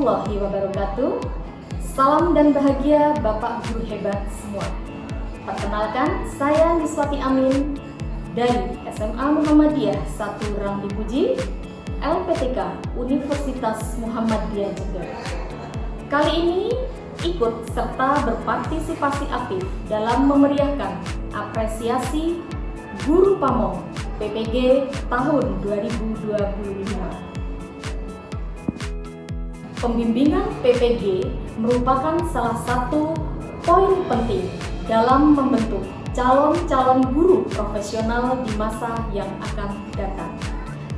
warahmatullahi wabarakatuh. Salam dan bahagia Bapak Guru hebat semua. Perkenalkan, saya Niswati Amin dari SMA Muhammadiyah 1 Ramli Puji, LPTK Universitas Muhammadiyah Jember. Kali ini ikut serta berpartisipasi aktif dalam memeriahkan apresiasi Guru Pamong PPG tahun 2025. Pembimbingan PPG merupakan salah satu poin penting dalam membentuk calon-calon guru profesional di masa yang akan datang.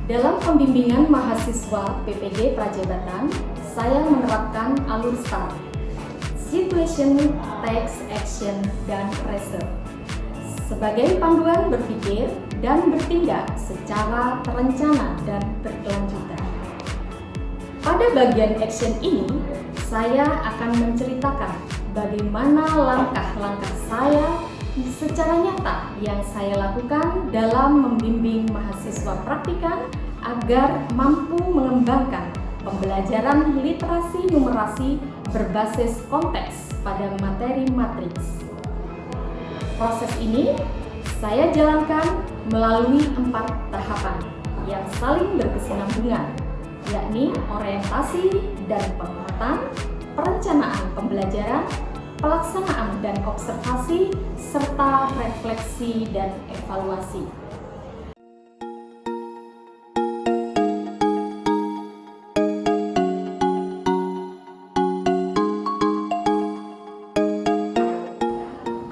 Dalam pembimbingan mahasiswa PPG Prajabatan, saya menerapkan alur STAR, Situation, Text, Action, dan Result, sebagai panduan berpikir dan bertindak secara terencana dan berkelanjutan. Pada bagian action ini, saya akan menceritakan bagaimana langkah-langkah saya secara nyata yang saya lakukan dalam membimbing mahasiswa praktikan agar mampu mengembangkan pembelajaran literasi numerasi berbasis konteks pada materi matriks. Proses ini saya jalankan melalui 4 tahapan yang saling berkesinambungan, yakni orientasi dan pengamatan, perencanaan pembelajaran, pelaksanaan dan observasi, serta refleksi dan evaluasi.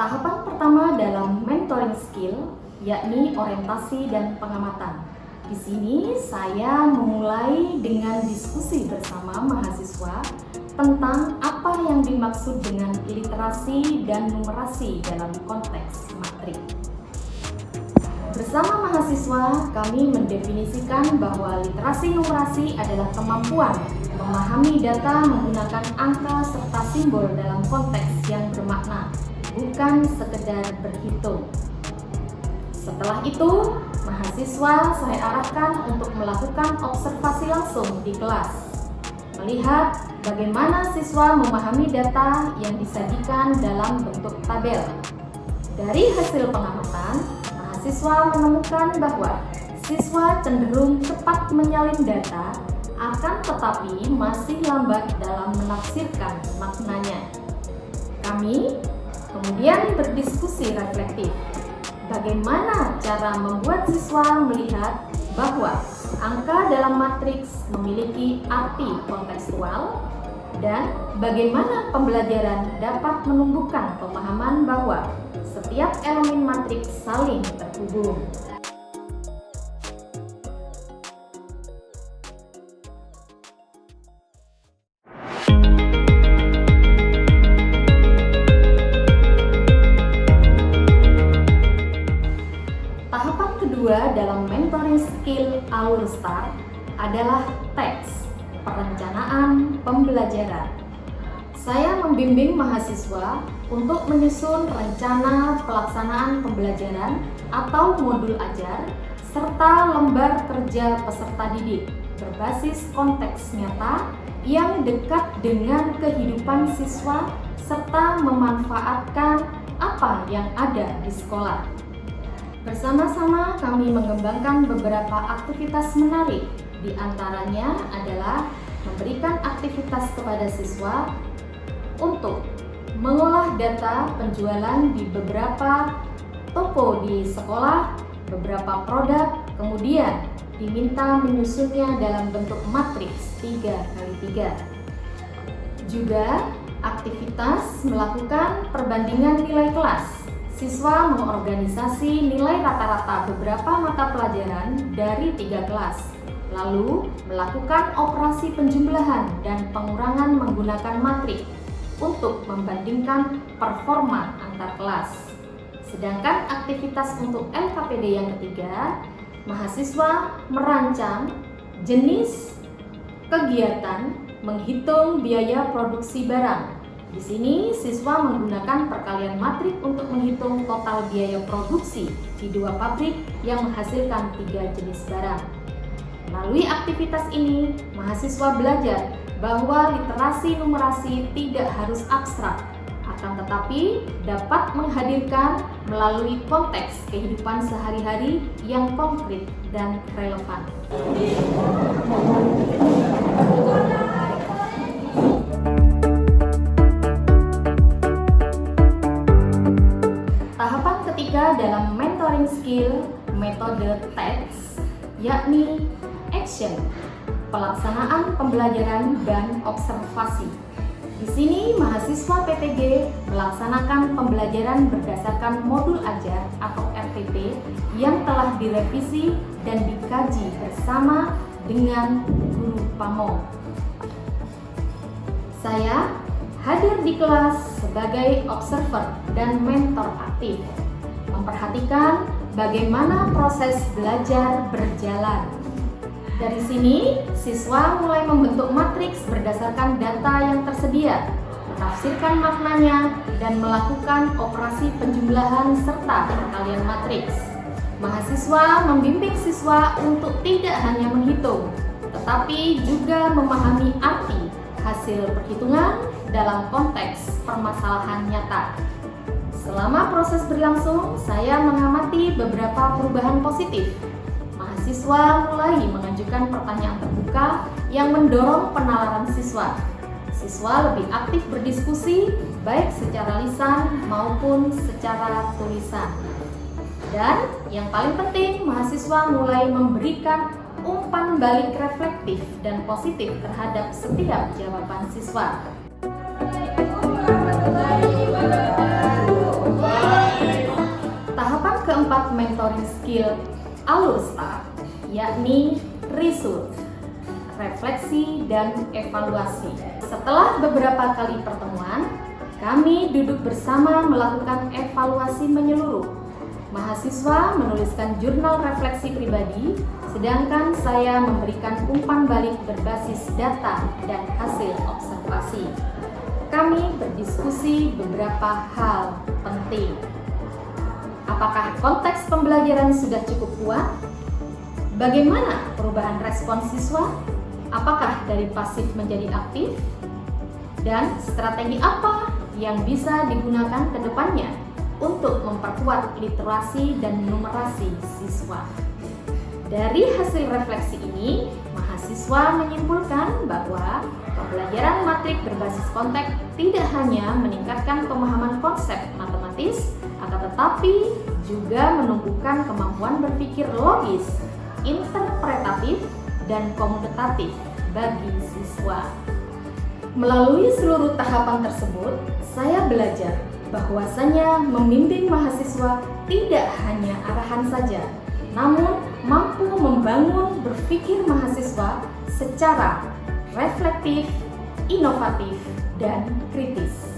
Tahapan pertama dalam mentoring skill yakni orientasi dan pengamatan. Di sini saya memulai dengan diskusi bersama mahasiswa tentang apa yang dimaksud dengan literasi dan numerasi dalam konteks matrik. Bersama mahasiswa, kami mendefinisikan bahwa literasi numerasi adalah kemampuan memahami data menggunakan angka serta simbol dalam konteks yang bermakna, bukan sekedar berhitung. Setelah itu, mahasiswa saya arahkan untuk melakukan observasi langsung di kelas, melihat bagaimana siswa memahami data yang disajikan dalam bentuk tabel. Dari hasil pengamatan, mahasiswa menemukan bahwa siswa cenderung cepat menyalin data, akan tetapi masih lambat dalam menafsirkan maknanya. Kami kemudian berdiskusi reflektif. Bagaimana cara membuat siswa melihat bahwa angka dalam matriks memiliki arti kontekstual dan bagaimana pembelajaran dapat menumbuhkan pemahaman bahwa setiap elemen matriks saling terhubung. Dalam mentoring skill alur STAR adalah teks, perencanaan pembelajaran. Saya membimbing mahasiswa untuk menyusun rencana pelaksanaan pembelajaran atau modul ajar serta lembar kerja peserta didik berbasis konteks nyata yang dekat dengan kehidupan siswa serta memanfaatkan apa yang ada di sekolah. Bersama-sama kami mengembangkan beberapa aktivitas menarik, di antaranya adalah memberikan aktivitas kepada siswa untuk mengolah data penjualan di beberapa toko di sekolah, beberapa produk, kemudian diminta menyusunnya dalam bentuk matriks 3x3. Juga aktivitas melakukan perbandingan nilai kelas. Siswa mengorganisasi nilai rata-rata beberapa mata pelajaran dari 3 kelas, lalu melakukan operasi penjumlahan dan pengurangan menggunakan matrik untuk membandingkan performa antar kelas. Sedangkan aktivitas untuk LKPD yang ketiga, mahasiswa merancang jenis kegiatan menghitung biaya produksi barang. Di sini, siswa menggunakan perkalian matrik untuk menghitung total biaya produksi di 2 pabrik yang menghasilkan 3 jenis barang. Melalui aktivitas ini, mahasiswa belajar bahwa literasi numerasi tidak harus abstrak, akan tetapi dapat menghadirkan melalui konteks kehidupan sehari-hari yang konkret dan relevan. Tahapan ketiga dalam mentoring skill metode TEDS yakni action, pelaksanaan pembelajaran dan observasi. Di sini mahasiswa PTG melaksanakan pembelajaran berdasarkan modul ajar atau RTP yang telah direvisi dan dikaji bersama dengan guru PAMO. Saya hadir di kelas sebagai observer dan mentor aktif, memperhatikan bagaimana proses belajar berjalan. Dari sini, siswa mulai membentuk matriks berdasarkan data yang tersedia, menafsirkan maknanya, dan melakukan operasi penjumlahan serta perkalian matriks. Mahasiswa membimbing siswa untuk tidak hanya menghitung, tetapi juga memahami arti hasil perhitungan dalam konteks permasalahan nyata. Selama proses berlangsung, saya mengamati beberapa perubahan positif. Mahasiswa mulai mengajukan pertanyaan terbuka yang mendorong penalaran siswa. Siswa lebih aktif berdiskusi, baik secara lisan maupun secara tulisan. Dan yang paling penting, mahasiswa mulai memberikan umpan balik reflektif dan positif terhadap setiap jawaban siswa. Tahapan keempat mentoring skill alur start yakni result, refleksi dan evaluasi. Setelah beberapa kali pertemuan, kami duduk bersama melakukan evaluasi menyeluruh. Mahasiswa menuliskan jurnal refleksi pribadi, sedangkan saya memberikan umpan balik berbasis data dan hasil observasi. Kami berdiskusi beberapa hal penting. Apakah konteks pembelajaran sudah cukup kuat? Bagaimana perubahan respon siswa? Apakah dari pasif menjadi aktif? Dan strategi apa yang bisa digunakan ke depannya untuk memperkuat literasi dan numerasi siswa? Dari hasil refleksi ini, mahasiswa menyimpulkan bahwa pembelajaran matrik berbasis konteks tidak hanya meningkatkan pemahaman konsep matematis, akan tetapi juga menumbuhkan kemampuan berpikir logis, interpretatif, dan komutatif bagi siswa. Melalui seluruh tahapan tersebut, saya belajar bahwasanya membimbing mahasiswa tidak hanya arahan saja, namun mampu membangun berpikir mahasiswa secara reflektif, inovatif, dan kritis.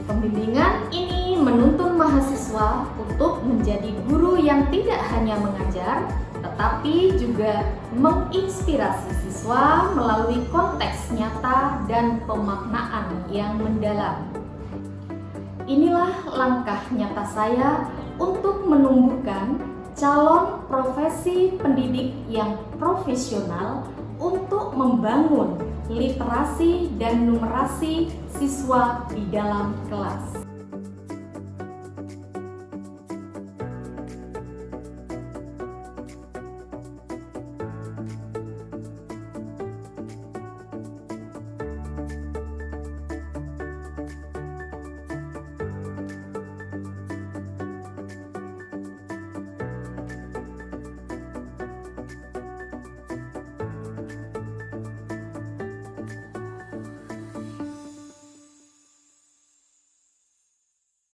Pembimbingan ini menuntun mahasiswa untuk menjadi guru yang tidak hanya mengajar, tetapi juga menginspirasi siswa melalui konteks nyata dan pemaknaan yang mendalam. Inilah langkah nyata saya untuk menumbuhkan calon profesi pendidik yang profesional untuk membangun literasi dan numerasi siswa di dalam kelas.